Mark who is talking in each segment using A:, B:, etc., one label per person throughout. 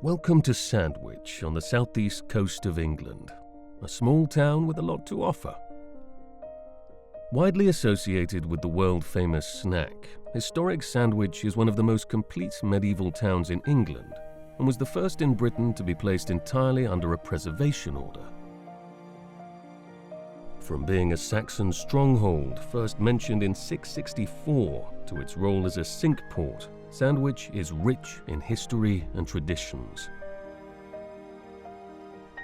A: Welcome to Sandwich on the southeast coast of England, a small town with a lot to offer. Widely associated with the world-famous snack, historic Sandwich is one of the most complete medieval towns in England and was the first in Britain to be placed entirely under a preservation order. From being a Saxon stronghold first mentioned in 664 to its role as a cinque port, Sandwich is rich in history and traditions.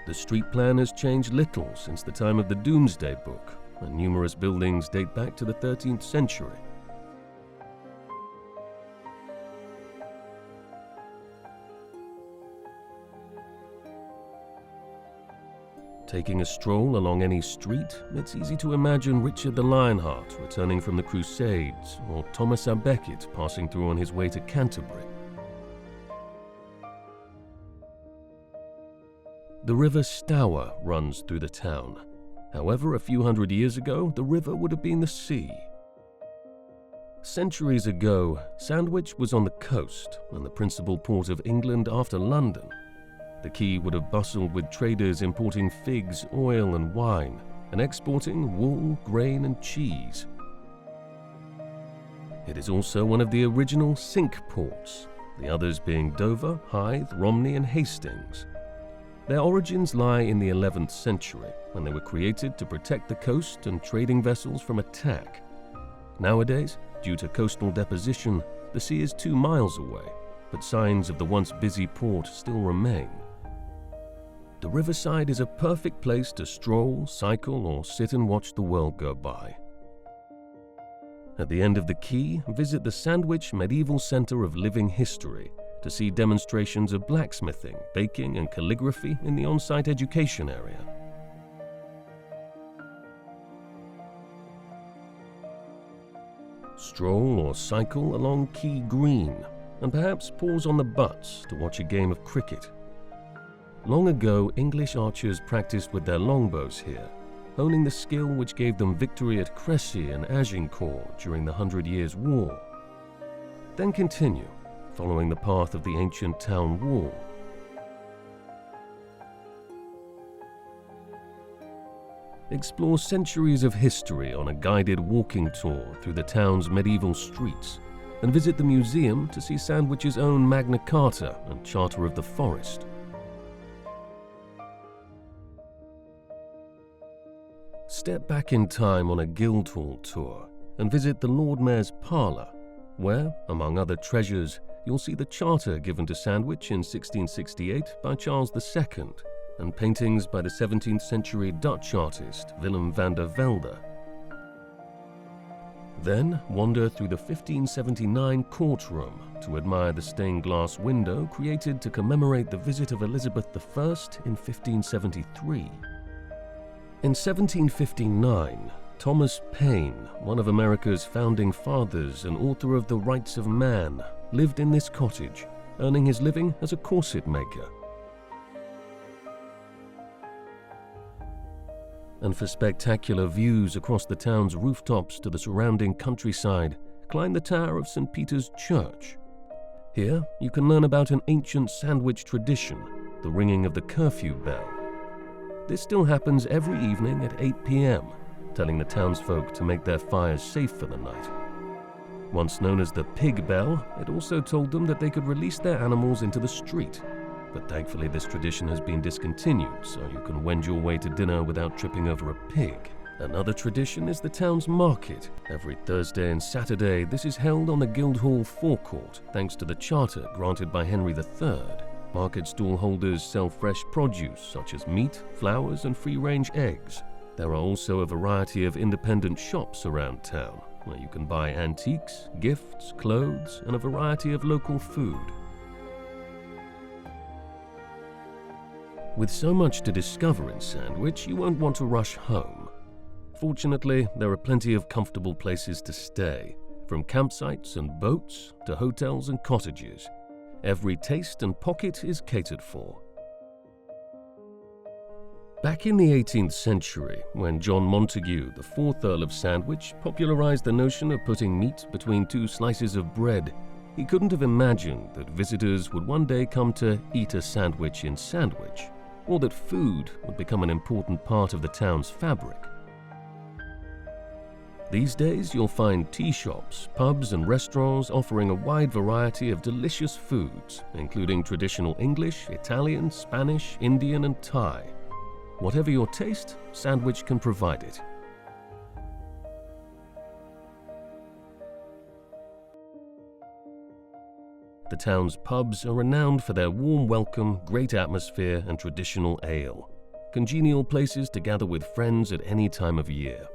A: The street plan has changed little since the time of the Domesday Book, and numerous buildings date back to the 13th century. Taking a stroll along any street, it's easy to imagine Richard the Lionheart returning from the Crusades, or Thomas à Becket passing through on his way to Canterbury. The River Stour runs through the town. However, a few hundred years ago, the river would have been the sea. Centuries ago, Sandwich was on the coast and the principal port of England after London. The quay would have bustled with traders importing figs, oil and wine, and exporting wool, grain and cheese. It is also one of the original cinque ports, the others being Dover, Hythe, Romney and Hastings. Their origins lie in the 11th century, when they were created to protect the coast and trading vessels from attack. Nowadays, due to coastal deposition, the sea is 2 miles away, but signs of the once busy port still remain. The riverside is a perfect place to stroll, cycle, or sit and watch the world go by. At the end of the quay, visit the Sandwich Medieval Centre of Living History to see demonstrations of blacksmithing, baking, and calligraphy in the on-site education area. Stroll or cycle along Quay Green, and perhaps pause on the butts to watch a game of cricket. Long ago, English archers practiced with their longbows here, honing the skill which gave them victory at Crécy and Agincourt during the 100 Years' War. Then continue, following the path of the ancient town wall. Explore centuries of history on a guided walking tour through the town's medieval streets, and visit the museum to see Sandwich's own Magna Carta and Charter of the Forest. Step back in time on a Guildhall tour and visit the Lord Mayor's Parlour, where, among other treasures, you'll see the charter given to Sandwich in 1668 by Charles II, and paintings by the 17th century Dutch artist Willem van der Velde. Then wander through the 1579 courtroom to admire the stained glass window created to commemorate the visit of Elizabeth I in 1573. In 1759, Thomas Paine, one of America's founding fathers and author of The Rights of Man, lived in this cottage, earning his living as a corset maker. And for spectacular views across the town's rooftops to the surrounding countryside, climb the tower of St. Peter's Church. Here, you can learn about an ancient Sandwich tradition, the ringing of the curfew bell. This still happens every evening at 8 p.m, telling the townsfolk to make their fires safe for the night. Once known as the Pig Bell, it also told them that they could release their animals into the street. But thankfully this tradition has been discontinued, so you can wend your way to dinner without tripping over a pig. Another tradition is the town's market. Every Thursday and Saturday, this is held on the Guildhall forecourt, thanks to the charter granted by Henry III. Market stall holders sell fresh produce such as meat, flowers, and free-range eggs. There are also a variety of independent shops around town, where you can buy antiques, gifts, clothes, and a variety of local food. With so much to discover in Sandwich, you won't want to rush home. Fortunately, there are plenty of comfortable places to stay, from campsites and boats to hotels and cottages. Every taste and pocket is catered for. Back in the 18th century, when John Montagu, the 4th Earl of Sandwich, popularized the notion of putting meat between 2 slices of bread, He couldn't have imagined that visitors would one day come to eat a sandwich in Sandwich, or that food would become an important part of the town's fabric. These days, you'll find tea shops, pubs and restaurants offering a wide variety of delicious foods, including traditional English, Italian, Spanish, Indian and Thai. Whatever your taste, Sandwich can provide it. The town's pubs are renowned for their warm welcome, great atmosphere and traditional ale, congenial places to gather with friends at any time of year.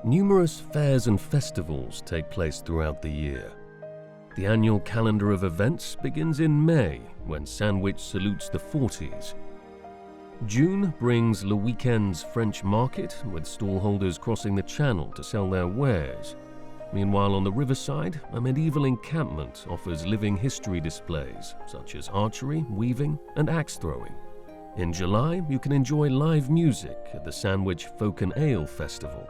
A: Numerous fairs and festivals take place throughout the year. The annual calendar of events begins in May, when Sandwich salutes the 40s. June brings Le Weekend's French market, with stallholders crossing the channel to sell their wares. Meanwhile, on the riverside, a medieval encampment offers living history displays, such as archery, weaving, and axe throwing. In July, you can enjoy live music at the Sandwich Folk and Ale Festival.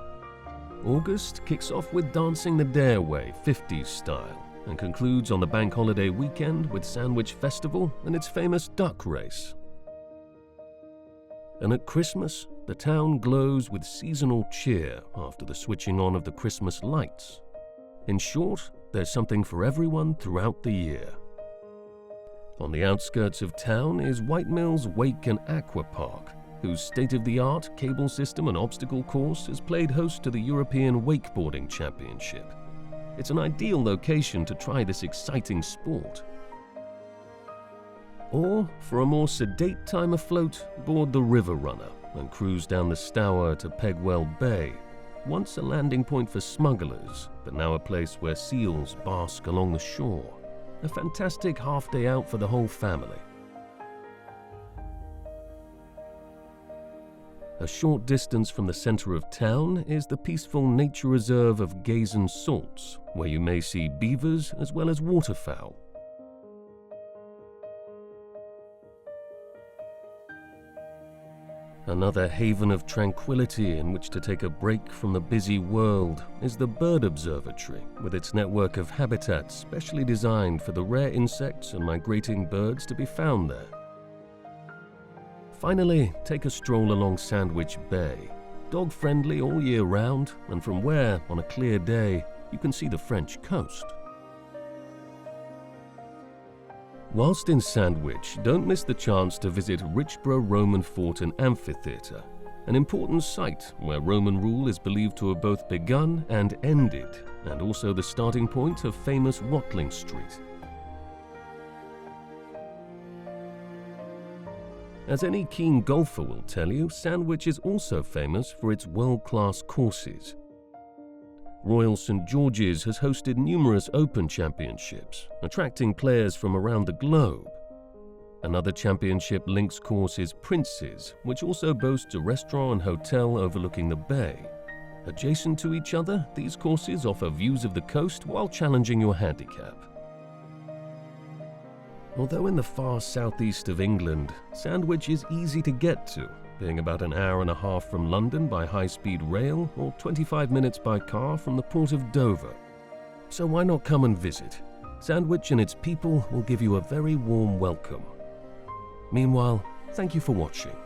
A: August kicks off with Dancing the Dare Way 50s style and concludes on the bank holiday weekend with Sandwich Festival and its famous duck race. And at Christmas, the town glows with seasonal cheer after the switching on of the Christmas lights. In short, there's something for everyone throughout the year. On the outskirts of town is Whitemills Wake and Aqua Park, whose state-of-the-art cable system and obstacle course has played host to the European Wakeboarding Championship. It's an ideal location to try this exciting sport. Or, for a more sedate time afloat, board the River Runner and cruise down the Stour to Pegwell Bay, once a landing point for smugglers, but now a place where seals bask along the shore. A fantastic half-day out for the whole family. A short distance from the centre of town is the peaceful nature reserve of Gazen Salts, where you may see beavers as well as waterfowl. Another haven of tranquility in which to take a break from the busy world is the Bird Observatory, with its network of habitats specially designed for the rare insects and migrating birds to be found there. Finally, take a stroll along Sandwich Bay, dog-friendly all year round, and from where, on a clear day, you can see the French coast. Whilst in Sandwich, don't miss the chance to visit Richborough Roman Fort and Amphitheatre, an important site where Roman rule is believed to have both begun and ended, and also the starting point of famous Watling Street. As any keen golfer will tell you, Sandwich is also famous for its world-class courses. Royal St George's has hosted numerous Open Championships, attracting players from around the globe. Another championship links course is Prince's, which also boasts a restaurant and hotel overlooking the bay. Adjacent to each other, these courses offer views of the coast while challenging your handicap. Although in the far southeast of England, Sandwich is easy to get to, being about an hour and a half from London by high-speed rail or 25 minutes by car from the port of Dover. So why not come and visit? Sandwich and its people will give you a very warm welcome. Meanwhile, thank you for watching.